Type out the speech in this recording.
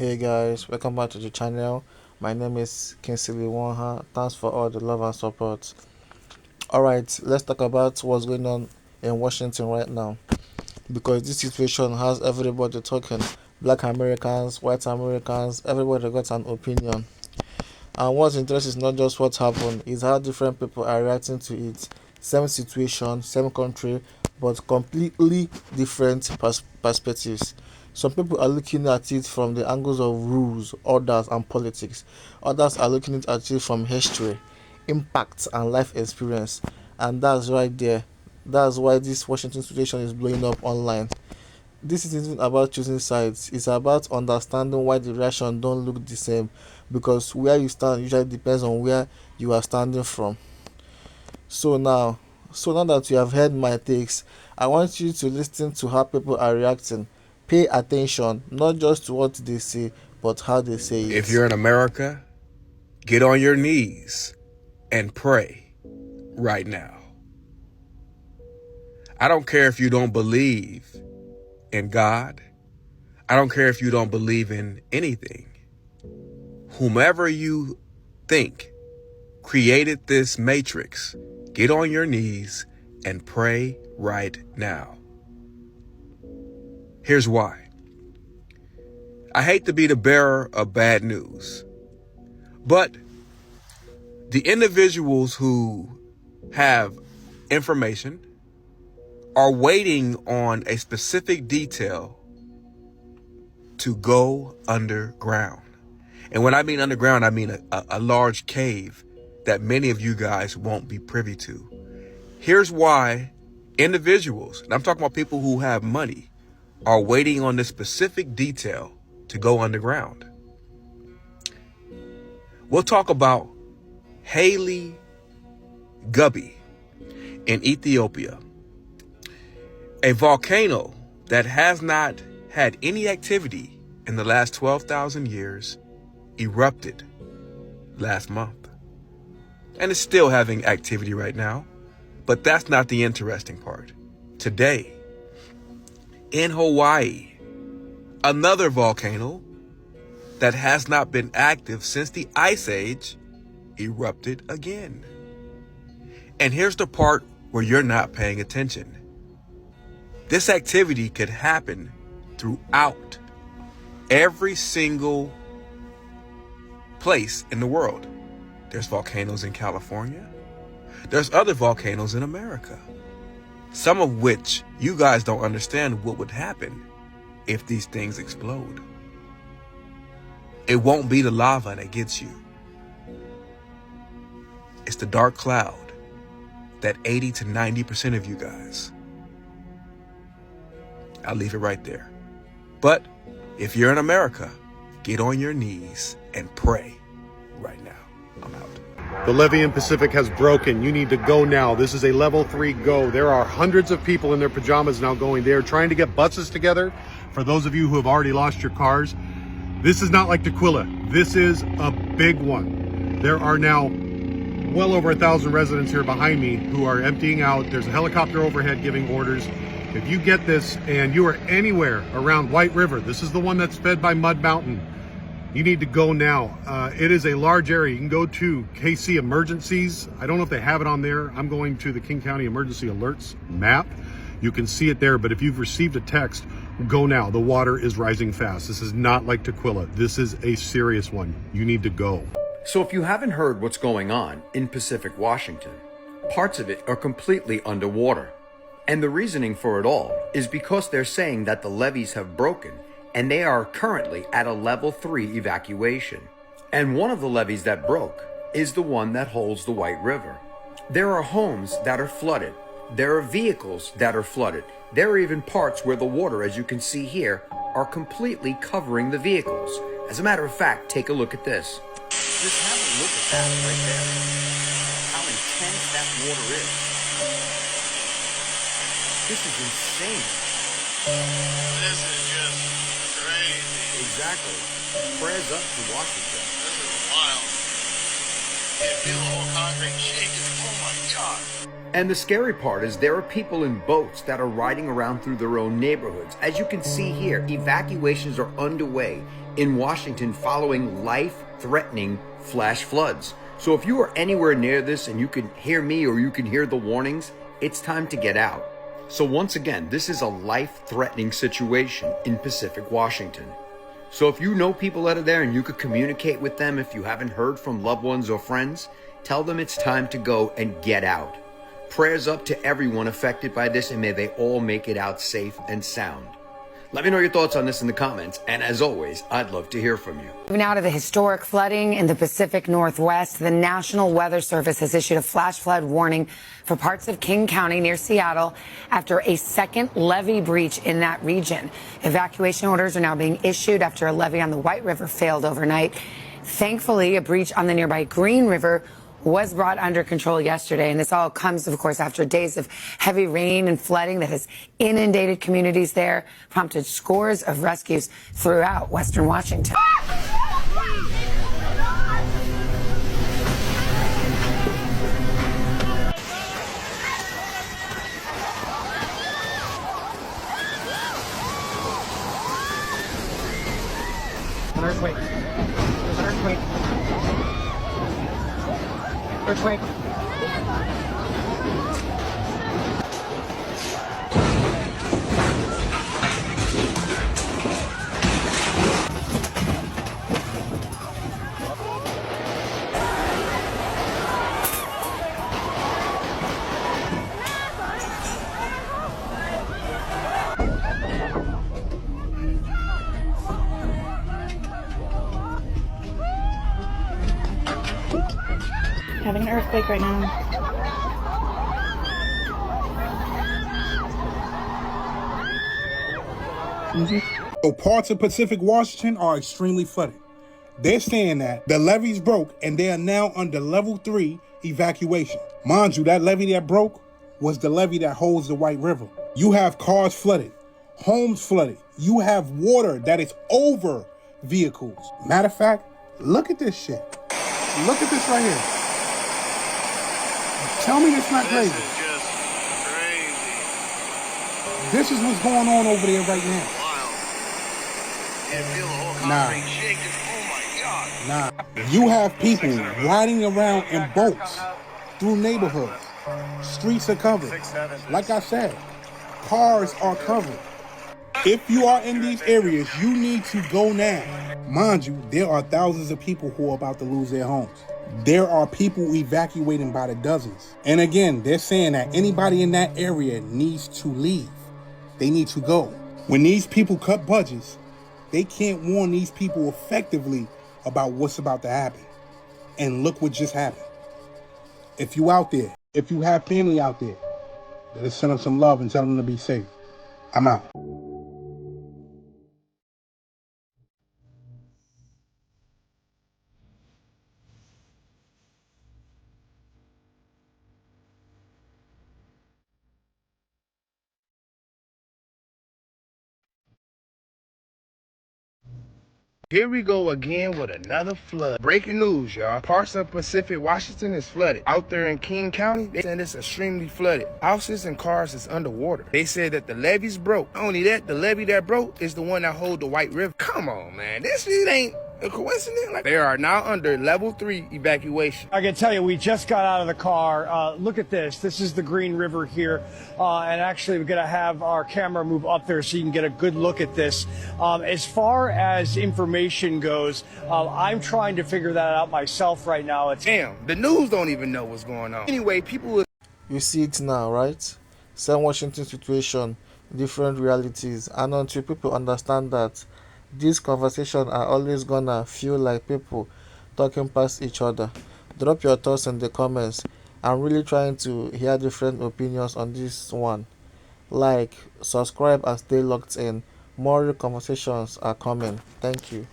Hey guys, welcome back to the channel. My name is Kinsley Wanha. Thanks for all the love and support. Alright, let's talk about what's going on in Washington right now because this situation has everybody talking. Black Americans, white Americans, everybody got an opinion. And what's interesting is not just what happened, it's how different people are reacting to it. Same situation, same country, but completely different perspectives. Some people are looking at it from the angles of rules, orders, and politics. Others are looking at it from history, impact, and life experience. And that's right there. That's why this Washington situation is blowing up online. This isn't about choosing sides, it's about understanding why the reaction don't look the same, because where you stand usually depends on where you are standing from. So now that you have heard my takes, I want you to listen to how people are reacting. Pay attention not just to what they say, but how they say it. If you're in America, get on your knees and pray right now. I don't care if you don't believe in God. I don't care if you don't believe in anything. Whomever you think created this matrix, get on your knees and pray right now. Here's why. I hate to be the bearer of bad news, but the individuals who have information are waiting on a specific detail to go underground. And when I mean underground, I mean a large cave that many of you guys won't be privy to. Here's why individuals, and I'm talking about people who have money, are waiting on this specific detail to go underground. We'll talk about Haile Gubby in Ethiopia, a volcano that has not had any activity in the last 12,000 years, erupted last month and is still having activity right now. But that's not the interesting part. Today, in Hawaii, another volcano that has not been active since the Ice Age erupted again. And here's the part where you're not paying attention. This activity could happen throughout every single place in the world. There's volcanoes in California. There's other volcanoes in America, some of which you guys don't understand what would happen if these things explode. It won't be the lava that gets you. It's the dark cloud that 80 to 90% of you guys. I'll leave it right there. But if you're in America, get on your knees and pray right now. I'm out. The levee in Pacific has broken. You need to go now. This is a level 3 go. There are hundreds of people in their pajamas now going. They are trying to get buses together. For those of you who have already lost your cars, this is not like Tequila. This is a big one. There are now well over 1,000 residents here behind me who are emptying out. There's a helicopter overhead giving orders. If you get this and you are anywhere around White River, this is the one that's fed by Mud Mountain, you need to go now. It is a large area. You can go to KC Emergencies. I don't know if they have it on there. I'm going to the King County Emergency Alerts map. You can see it there, but if you've received a text, go now. The water is rising fast. This is not like Tequila. This is a serious one. You need to go. So if you haven't heard what's going on in Pacific Washington, parts of it are completely underwater. And the reasoning for it all is because they're saying that the levees have broken and they are currently at a level 3 evacuation. And one of the levees that broke is the one that holds the White River. There are homes that are flooded. There are vehicles that are flooded. There are even parts where the water, as you can see here, are completely covering the vehicles. As a matter of fact, take a look at this. Just have a look at that right there. How intense that water is. This is insane. This is just crazy. Exactly. Prayers up to Washington. This is wild. You feel the whole concrete shake. Oh my God. And the scary part is there are people in boats that are riding around through their own neighborhoods. As you can see here, evacuations are underway in Washington following life-threatening flash floods. So if you are anywhere near this and you can hear me or you can hear the warnings, it's time to get out. So once again, this is a life-threatening situation in Pacific Washington. So if you know people that are there and you could communicate with them if you haven't heard from loved ones or friends, tell them it's time to go and get out. Prayers up to everyone affected by this, and may they all make it out safe and sound. Let me know your thoughts on this in the comments, and as always, I'd love to hear from you. Now to the historic flooding in the Pacific Northwest. The National Weather Service has issued a flash flood warning for parts of King County near Seattle after a second levee breach in that region. Evacuation orders are now being issued after a levee on the White River failed overnight. Thankfully, a breach on the nearby Green River was brought under control yesterday. And this all comes, of course, after days of heavy rain and flooding that has inundated communities there, prompted scores of rescues throughout Western Washington. An earthquake. There's an earthquake. Earthquake. Having an earthquake right now. So parts of Pacific Washington are extremely flooded. They're saying that the levees broke and they are now under level 3 evacuation. Mind you, that levee that broke was the levee that holds the White River. You have cars flooded, homes flooded. You have water that is over vehicles. Matter of fact, look at this shit. Look at this right here. Tell me it's not crazy. This is just crazy. This is what's going on over there right now. Wild. You can feel the whole Nah. concrete shaking. Oh my God. Nah, you have people riding around in boats through neighborhoods. Streets are covered. Like I said, cars are covered. If you are in these areas, you need to go now. Mind you, there are thousands of people who are about to lose their homes. There are people evacuating by the dozens. And again, they're saying that anybody in that area needs to leave. They need to go. When these people cut budgets, they can't warn these people effectively about what's about to happen. And look what just happened. If you out there, if you have family out there, let's send them some love and tell them to be safe. I'm out. Here we go again with another flood. Breaking news, y'all. Parts of Pacific Washington is flooded. Out there in King County, they said it's extremely flooded. Houses and cars is underwater. They said that the levees broke. Not only that, the levee that broke is the one that hold the White River. Come on, man. This shit ain't a coincidence. Like, they are now under level 3 evacuation. I can tell you, we just got out of the car. Look at this. This is the Green River here. And actually, we're going to have our camera move up there so you can get a good look at this. As far as information goes, I'm trying to figure that out myself right now. Damn, the news don't even know what's going on. Anyway, people will... You see it now, right? Same Washington situation, different realities. And until people understand that these conversations are always gonna feel like people talking past each other, drop your thoughts in the comments. I'm really trying to hear different opinions on this one. Like, subscribe and stay locked in. More conversations are coming. Thank you.